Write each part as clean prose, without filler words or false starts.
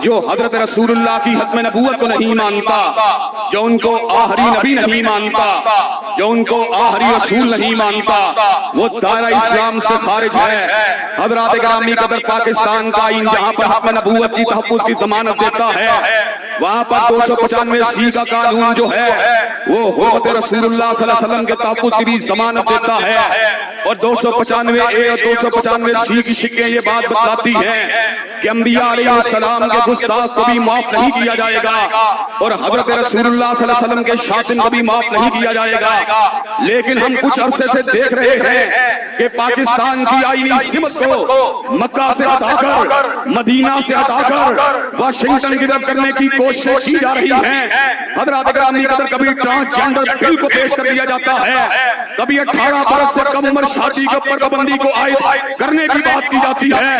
جو حضرت رسول اللہ کی ختم نبوت کو نہیں مانتا، جو ان کو آخری نبی نہیں مانتا، جو ان کو آخری رسول نہیں مانتا، وہ دائرہ اسلام سے خارج ہے۔ حضرات گرامی قدر، پاکستان کا آئین جہاں پر ختم نبوت کی تحفظ کی ضمانت دیتا ہے، وہاں پر 295 کا قانون جو ہے وہ حضرت رسول اللہ صلی اللہ علیہ وسلم کے تحفظ کی بھی ضمانت دیتا ہے، اور 295 اور 295 کی شکیں یہ بات بتاتی ہیں کہ انبیاء علیہ السلام کے گستاخ کو بھی معاف نہیں کیا جائے گا، اور حضرت رسول اللہ صلی اللہ علیہ وسلم کے شاتم کو بھی معاف نہیں کیا جائے گا۔ لیکن ہم کچھ عرصے سے دیکھ رہے ہیں کہ پاکستان کی آئینی سمت کو مکہ سے ہٹا کر، مدینہ سے ہٹا کر واشنگٹن کی طرف کرنے کی کوشش کی جا رہی ہے۔ حضرات گرامی قدر، کبھی ٹرانسجنڈر بل کو پیش کر دیا جاتا ہے، کبھی 18 برس سے کم عمر شادی کے اوپر پابندی کو عائد کرنے کی بات کی جاتی ہے،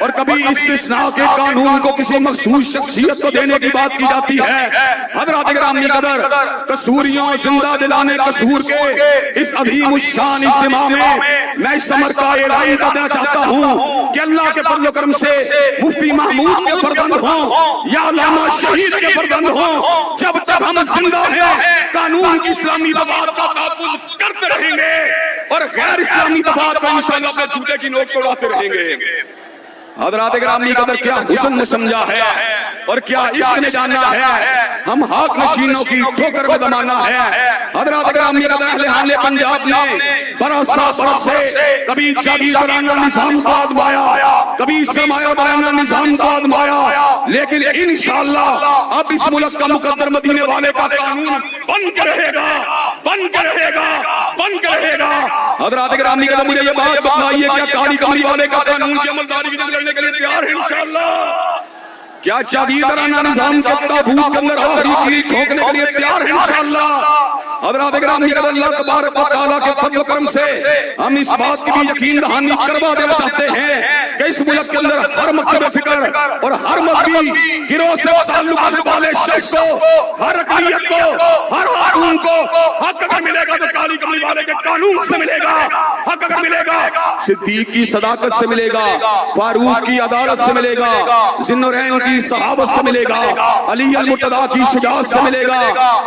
اور کبھی استثناء کے قانون کو کسی مخصوص شخصیت کو دینے کی بات کی جاتی ہے۔ حضرات گرامی قدر، قصوریوں زندہ دلانے قصور کے اس عظیم الشان اجتماع میں اس امر کا اعلان کرنا چاہتا ہوں کہ اللہ کے فضل و کرم سے مفتی محمود کے فرزند ہوں یا علامہ شہید کے فرزند ہوں، جب تک ہم زندہ ہیں قانون کی اسلامی دفعات کا تحفظ کرتے رہیں گے، اور غیر اسلامی دفعات کا انشاءاللہ اپنے جوتے کی نوک کو اڑاتے رہیں گے۔ حضرات گرامی قدر، کیا حسن نے سمجھا ہے اور کیا عشق نے جانا ہے، ہم حق نشینوں کی ٹھوکر کو دمانا ہے۔ حضرات گرامی قدر، اہل حال پنجاب نے برسا برس سے کبھی جاگیردارانہ نظام کو آزمایا، کبھی سرمایہ دارانہ نظام کو آزمایا، لیکن انشاءاللہ اب اس ملک کا مقدر مدینے والے کا قانون بن کے رہے گا، بن کے رہے گا، بن کے رہے گا۔ حضرات گرامی قدر، مجھے یہ بات بتائیے، کیا کالی کملی والے کا قانون کی عملداری کی جگہ کے لیے تیار ہے انشاءاللہ؟ کیا جاگیردارانہ نظام کے تابوت کے اندر آخری کیلی ٹھوکنے کے لیے تیار ہے انشاءاللہ؟ حضرات گرامی قدر، اللہ تبارک و تعالیٰ کے فضل و کرم سے ہم اس بات کی بھی یقین دہانی کروا دینا چاہتے ہیں کہ اس ملک کے اندر ہر مکتب فکر اور ہر مذہبی گروہ سے تعلق رکھنے والے شخص کو، ہر اقلیت کو، ہر خاتون کو حق اگر ملے گا تو کالی کملی والے کے قانون سے ملے گا، حق اگر ملے گا صدیق کی صداقت سے ملے گا، فاروق کی عدالت سے ملے گا، ذوالنورین کی صحابت سے ملے گا، علی المرتضیٰ کی شجاعت سے ملے گا۔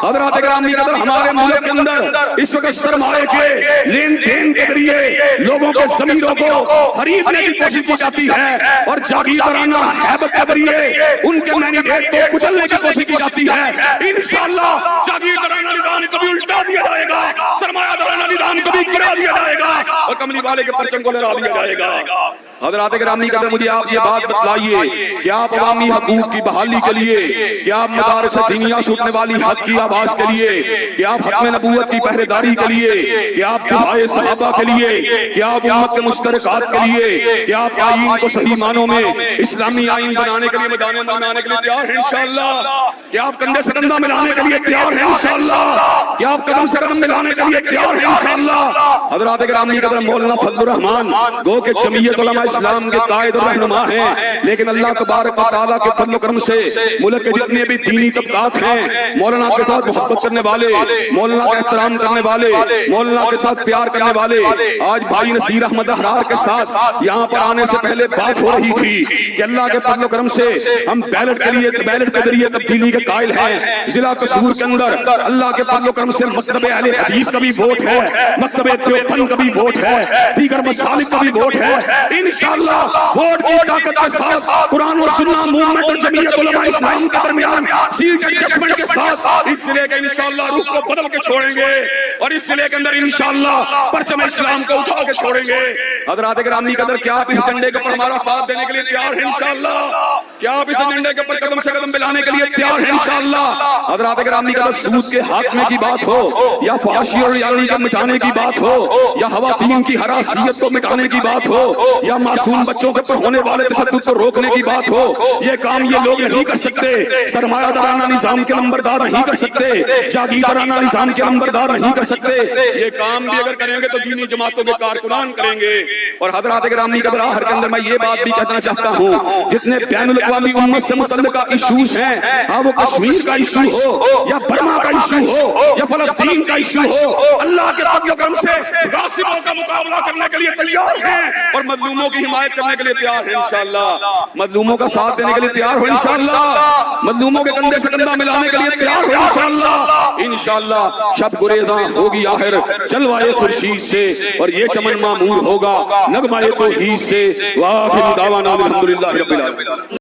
حضرات گرامی قدر، ہمارے ملک کے اندر اس وقت سرمایہ کے لین دین کے ذریعے لوگوں کے ضمیروں کو خریدنے کی کوشش کی جاتی ہے، اور جاگیردارانہ ہیبت کے ذریعے ان کے مینڈیٹ کو کچلنے کی کوشش کی جاتی ہے۔ انشاءاللہ جاگیردارانہ نظام کبھی الٹا دیا جائے گا، سرمایہ دارانہ نظام کبھی گرا دیا جائے گا، اور کملی والے کے پرچم کو لہرا دیا جائے گا۔ حضرات گرامی قدر، مجھے آپ یہ بات بتلائیے کہ آپ عوامی حقوق کی بحالی کے لیے، کہ آپ مدارس دینیا سے اٹھنے والی حق کی آواز کے لیے، کہ آپ ختم نبوت کی پہرے داری کے لیے، کہ آپ دفاع صحابہ کے لیے، کہ آپ امت کے مشترکات کے لیے، کہ آپ آئین کو صحیح معنوں میں اسلامی آئین بنانے کے لیے، میدان بنانے کے لیے تیار ہیں انشاءاللہ، کہ آپ کندھے سے کندھا ملانے کے لیے تیار ہیں انشاءاللہ، کہ آپ قدم سے قدم ملانے کے لیے تیار ہیں انشاءاللہ۔ حضرات گرامی قدر، مولانا فضل الرحمان گو کہ جمعیت علماء اسلام کے قائد اور رہنما ہیں، لیکن اللہ تبارک و تعالیٰ کے فضل و کرم سے ملک کے جتنے بھی دینی طبقات ہیں، مولانا کے ساتھ محبت کرنے والے، مولانا کا احترام کرنے والے، مولانا کے ساتھ پیار کرنے والے، آج بھائی نصیر احمد احرار کے ساتھ یہاں پر آنے سے پہلے بات ہو رہی تھی کہ اللہ کے فضل و کرم سے ہم بیلٹ کے ذریعے تبدیلی کے قائل ہیں۔ ضلع قصور کے اندر اللہ کے فضل و کرم سے مکتب اہل حدیث کا بھی ووٹ ہے، مکتب دیوبند کا بھی ووٹ ہے، دیگر مسالک کا بھی ووٹ ہے۔ انشاءاللہ ووٹ کی طاقت کے ساتھ قرآن و سنت موومنٹ اور جمعیت علماء اسلام کے درمیان سیٹ ایڈجسٹمنٹ کے ساتھ اس ضلع کے انشاءاللہ روح کو بدل کے چھوڑیں گے، اور اس ضلع کے اندر انشاءاللہ پرچم اسلام کو اٹھا کے چھوڑیں گے۔ حضرات گرامی قدر، کیا آپ اس جھنڈے کے اوپر ہمارا ساتھ دینے کے لیے تیار ہیں انشاءاللہ؟ کیا آپ اس جھنڈے کے اوپر قدم سے قدم ملانے کے لیے تیار ہیں انشاءاللہ؟ حضرات گرامی قدر، سود کے خاتمے کی بات ہو، یا فحاشی اور ریاضی کو مٹانے کی بات ہو، یا خواتین کی ہراسیت کو مٹانے کی بات ہو، یا معصوم بچوں کے پر ہونے والے تشدد کو روکنے کی بات ہو، یہ کام یہ لوگ نہیں کر سکتے، سرمایہ دارانہ نظام کے نمبردار نہیں کر سکتے، جاگیردارانہ نظام کے نمبردار نہیں کر سکتے، یہ کام بھی اگر کریں گے تو دینی جماعتوں کے کارکنان کریں گے۔ اور حضرات گرامی قدر، آخر کے اندر میں یہ بات بھی کہنا چاہتا ہوں، جتنے بین الاقوامی امت سے متعلقہ ایشوز ہیں، ہاں وہ کشمیر کا ایشو ہو، یا برما کا ایشو ہو، یا فلسطین کا ایشو ہو، اللہ کے فضل و کرم سے غاصبوں کا مقابلہ کرنے کے لیے تیار ہیں اور مظلوموں کی حمایت کرنے کے لیے تیار ہیں انشاءاللہ. مظلوموں کا ساتھ دینے کے لیے تیار ہو انشاءاللہ. مظلوموں کے کندھے سے کندھا ملانے کے لیے تیار ہو انشاءاللہ. انشاءاللہ شب گریزاں ہوگی آخر جلوائے خورشید سے اور یہ چمن معمور ہوگا نغمہ توحید سے. وآخر دعوانا الحمدللہ رب العالمین.